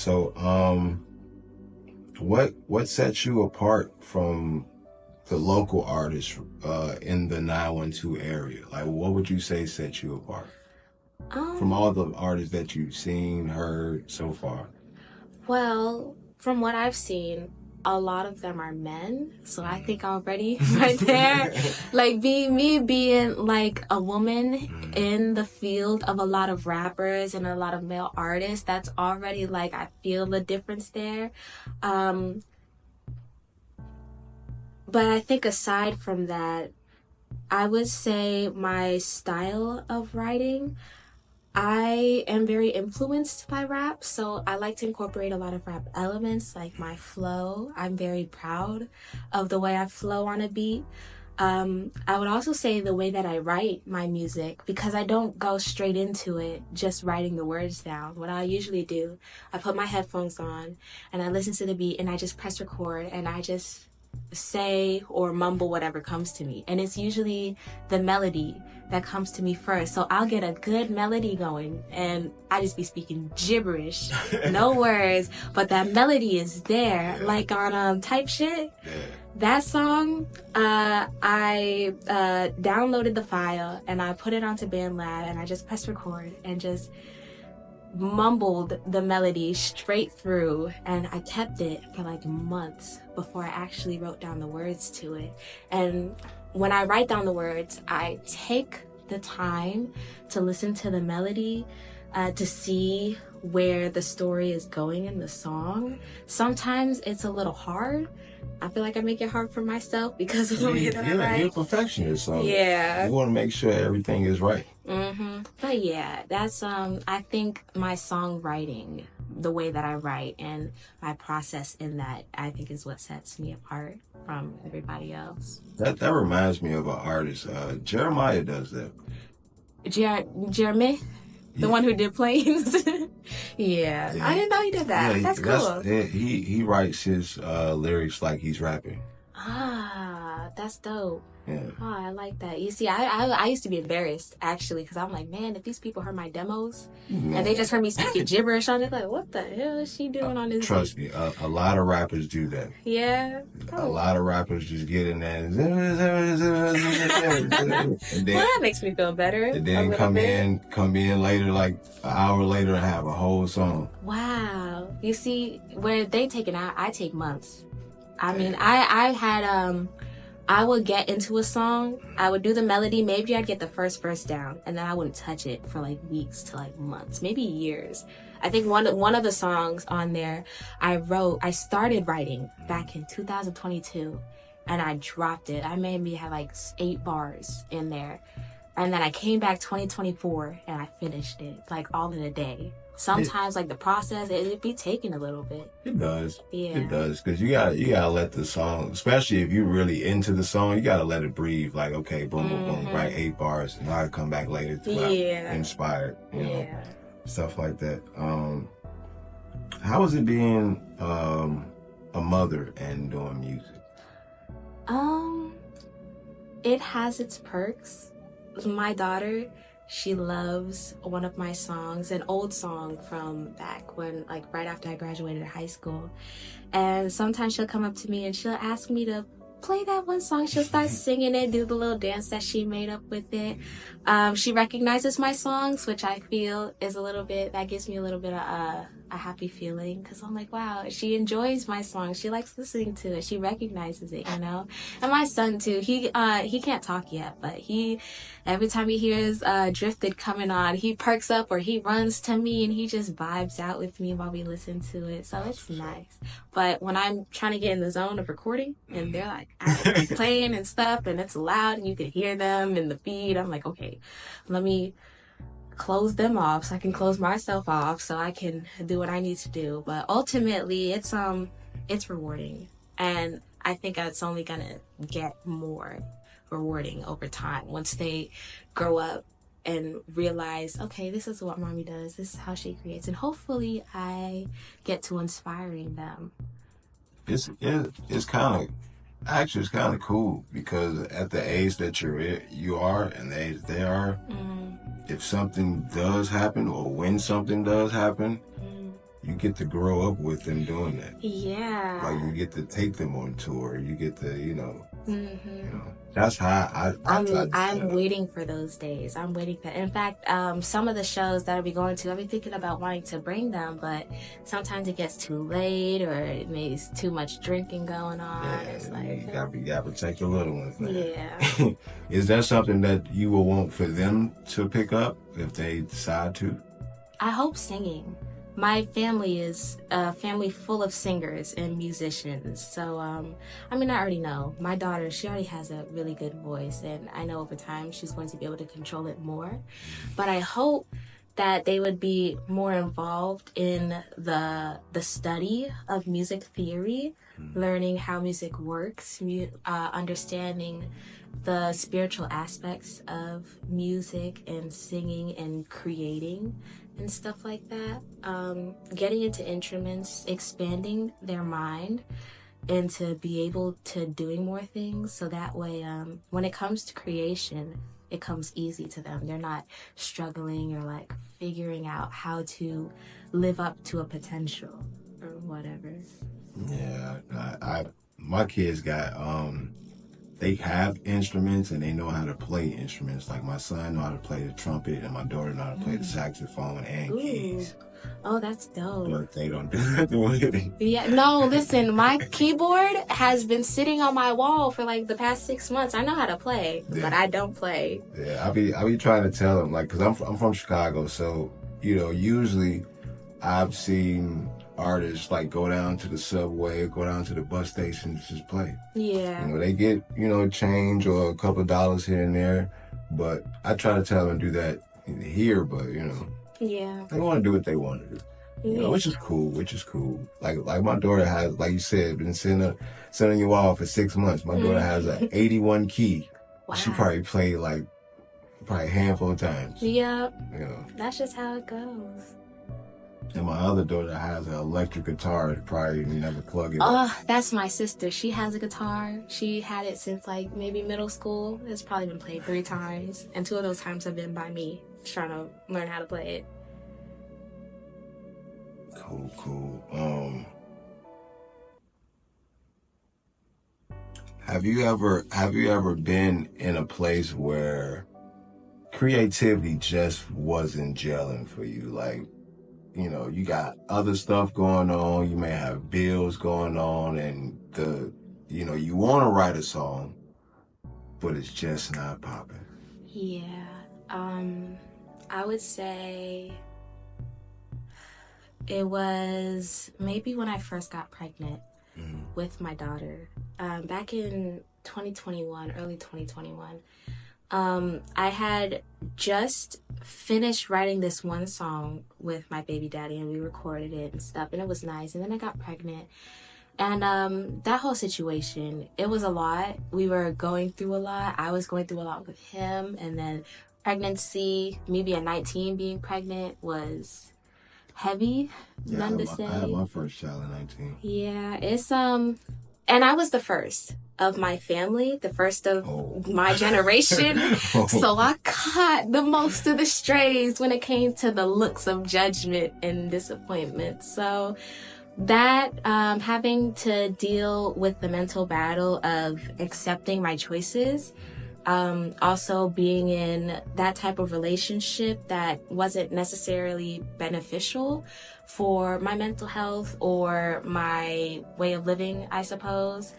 So, what sets you apart from the local artists in the 912 area? Like, what would you say sets you apart from all the artists that you've seen, heard so far? Well, from what I've seen, a lot of them are men, so I think already right there, like being like a woman in the field of a lot of rappers and a lot of male artists, that's already like, I feel the difference there. But I think aside from that, I would say my style of writing, I am very influenced by rap, so I like to incorporate a lot of rap elements, like my flow. I'm very proud of the way I flow on a beat. I would also say the way that I write my music, because I don't go straight into it just writing the words down. What I usually do, I put my headphones on and I listen to the beat and I just press record and I just say or mumble whatever comes to me, and it's usually the melody that comes to me first. So I'll get a good melody going and I just be speaking gibberish, no words, but that melody is there. Like on Type Shit, that song, I downloaded the file and I put it onto BandLab and I just pressed record and just mumbled the melody straight through, and I kept it for like months before I actually wrote down the words to it. And when I write down the words, I take the time to listen to the melody, to see where the story is going in the song. Sometimes it's a little hard. I feel like I make it hard for myself because of the way that I write. You're a perfectionist, so yeah, you want to make sure everything is right. But yeah, that's I think my songwriting, the way that I write and my process in that, I think is what sets me apart from everybody else. That reminds me of an artist. Jeremiah does that. Jeremy? The one who did Planes? yeah. I didn't know he did that. Yeah, that's cool. He writes his lyrics like he's rapping. Ah, that's dope. Yeah. Oh, I like that. You see, I used to be embarrassed, actually, because I'm like, man, if these people heard my demos and they just heard me speaking gibberish on it, like, what the hell is she doing on this? Trust me, a lot of rappers do that. Yeah. A lot of rappers just get in there and then, well, that makes me feel better. And then come in later, like an hour later, and have a whole song. Wow. You see, where they take it out, I take months. I mean, I had I would get into a song, I would do the melody, maybe I'd get the first verse down, and then I wouldn't touch it for like weeks to like months, maybe years. I think one of the songs on there I started writing back in 2022, and I dropped it. I maybe had like 8 bars in there, and then I came back 2024 and I finished it like all in a day. Sometimes, like the process, it'd be taking a little bit. It does. Yeah. It does, because you gotta let the song, especially if you're really into the song, you gotta let it breathe. Like, okay, boom, boom, boom, write 8 bars, and I come back later to inspired, you know, stuff like that. How is it being a mother and doing music? It has its perks. My daughter, she loves one of my songs, an old song from back when, like, right after I graduated high school. And sometimes she'll come up to me and she'll ask me to play that one song. She'll start singing it, do the little dance that she made up with it. She recognizes my songs, which I feel is a little bit, that gives me a little bit of a happy feeling, because I'm like, wow, she enjoys my song. She likes listening to it. She recognizes it, you know? And my son too, he can't talk yet, but every time he hears Drifted coming on, he perks up or he runs to me and he just vibes out with me while we listen to it. So it's nice. But when I'm trying to get in the zone of recording and they're like playing and stuff and it's loud and you can hear them in the feed, I'm like, okay, let me close them off so I can close myself off so I can do what I need to do. But ultimately it's rewarding, and I think it's only gonna get more rewarding over time once they grow up and realize, okay, this is what mommy does, this is how she creates, and hopefully I get to inspiring them. It's kind of cool, because at the age that you are and the age they are, if something does happen or when something does happen, you get to grow up with them doing that. Yeah. Like, you get to take them on tour. You get to, that's how I'm waiting for those days. I'm waiting for. In fact, some of the shows that I'll be going to, I'll be thinking about wanting to bring them, but sometimes it gets too late, or maybe it's too much drinking going on. Yeah, it's like you gotta protect your little ones, man. Yeah. Is that something that you will want for them to pick up if they decide to? I hope singing. My family is a family full of singers and musicians. So, I already know. My daughter, she already has a really good voice, and I know over time she's going to be able to control it more. But I hope that they would be more involved in the study of music theory, learning how music works, understanding the spiritual aspects of music and singing and creating and stuff like that. Getting into instruments, expanding their mind, and to be able to doing more things, so that way when it comes to creation, it comes easy to them. They're not struggling or like figuring out how to live up to a potential or whatever. Yeah, my kids got they have instruments and they know how to play instruments. Like, my son know how to play the trumpet and my daughter know how to play the saxophone and keys. Oh, that's dope. But they don't do nothing with it. Yeah, no, listen, my keyboard has been sitting on my wall for like the past 6 months. I know how to play, but I don't play. Yeah, I be trying to tell them, like, cause I'm from Chicago, so usually I've seen artists like go down to the subway, go down to the bus station to just play. Yeah. They get, change or a couple of dollars here and there, but I try to tell them to do that here, but yeah, they want to do what they want to do. Which is cool. Like my daughter has, like you said, been sitting on your wall for 6 months. My daughter has an 81 key. Wow. She probably played like a handful of times. Yep. That's just how it goes. And my other daughter has an electric guitar. Probably never plug it. Oh, that's my sister. She has a guitar. She had it since like maybe middle school. It's probably been played 3 times, and 2 of those times have been by me, trying to learn how to play it. Cool. Have you ever been in a place where creativity just wasn't gelling for you? Like, you got other stuff going on, you may have bills going on, and you want to write a song, but it's just not popping. Yeah. I would say it was maybe when I first got pregnant with my daughter, back in 2021, early 2021. I had just finished writing this one song with my baby daddy, and we recorded it and stuff, and it was nice. And then I got pregnant, and that whole situation, it was a lot. We were going through a lot. I was going through a lot with him, and then pregnancy, maybe at 19 being pregnant was heavy. Yeah, I had my first child at 19. Yeah, it's and I was the first of my family, the first of my generation. So I caught the most of the strays when it came to the looks of judgment and disappointment. So that, having to deal with the mental battle of accepting my choices, also being in that type of relationship that wasn't necessarily beneficial for my mental health or my way of living, I suppose.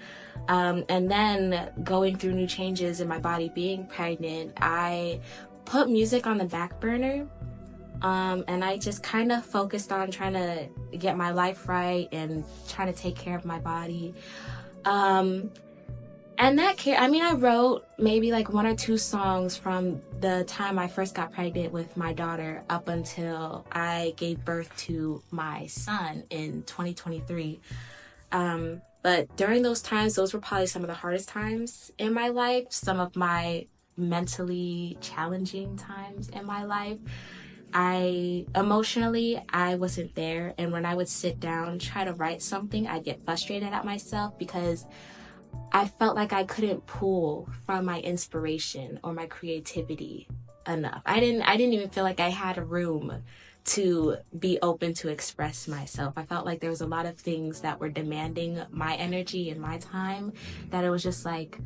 And then going through new changes in my body, being pregnant, I put music on the back burner. And I just kind of focused on trying to get my life right and trying to take care of my body. And I wrote maybe like 1 or 2 songs from the time I first got pregnant with my daughter up until I gave birth to my son in 2023. But during those times, those were probably some of the hardest times in my life, some of my mentally challenging times in my life. Emotionally, I wasn't there. And when I would sit down, try to write something, I'd get frustrated at myself because I felt like I couldn't pull from my inspiration or my creativity enough. I didn't even feel like I had a room to be open to express myself. I felt like there was a lot of things that were demanding my energy and my time, that it was just like,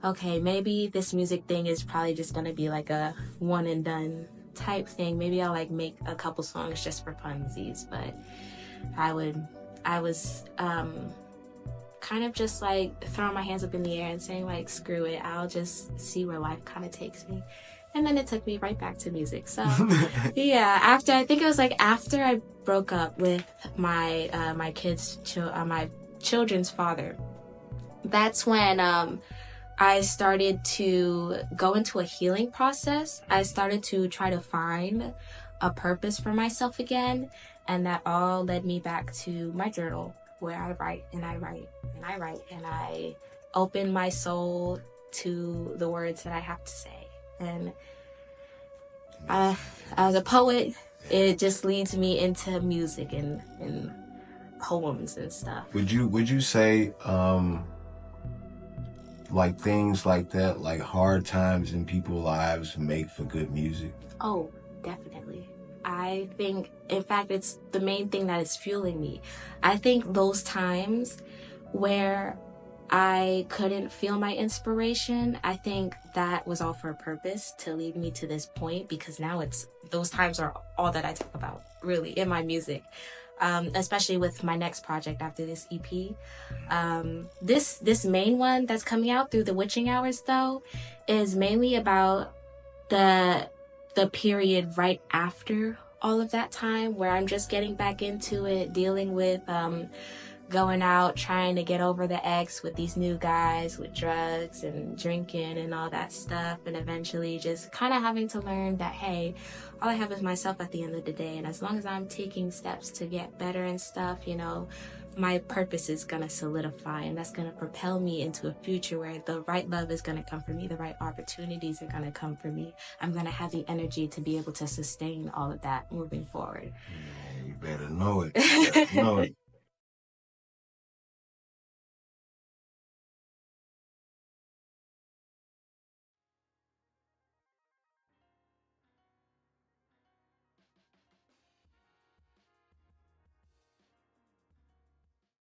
okay, maybe this music thing is probably just gonna be like a one and done type thing. Maybe I'll like make a couple songs just for funsies. But I was kind of just like throwing my hands up in the air and saying like, screw it, I'll just see where life kind of takes me. And then it took me right back to music. So yeah, after I broke up with my my children's father, that's when I started to go into a healing process. I started to try to find a purpose for myself again, and that all led me back to my journal, where I write and I write and I write and I open my soul to the words that I have to say. And as a poet, it just leads me into music and poems and stuff. Would you say like things like that, like hard times in people's lives, make for good music? Oh, definitely. I think, in fact, it's the main thing that is fueling me. I think those times where I couldn't feel my inspiration, I think that was all for a purpose, to lead me to this point, because now those times are all that I talk about, really, in my music. Especially with my next project after this EP. This main one that's coming out, Through the Witching Hours, though, is mainly about the period right after all of that time, where I'm just getting back into it, dealing with going out, trying to get over the ex with these new guys, with drugs and drinking and all that stuff, and eventually just kind of having to learn that, hey, all I have is myself at the end of the day, and as long as I'm taking steps to get better and stuff, you know, my purpose is gonna solidify, and that's gonna propel me into a future where the right love is gonna come for me, the right opportunities are gonna come for me. I'm gonna have the energy to be able to sustain all of that moving forward. You better know it. You better know it.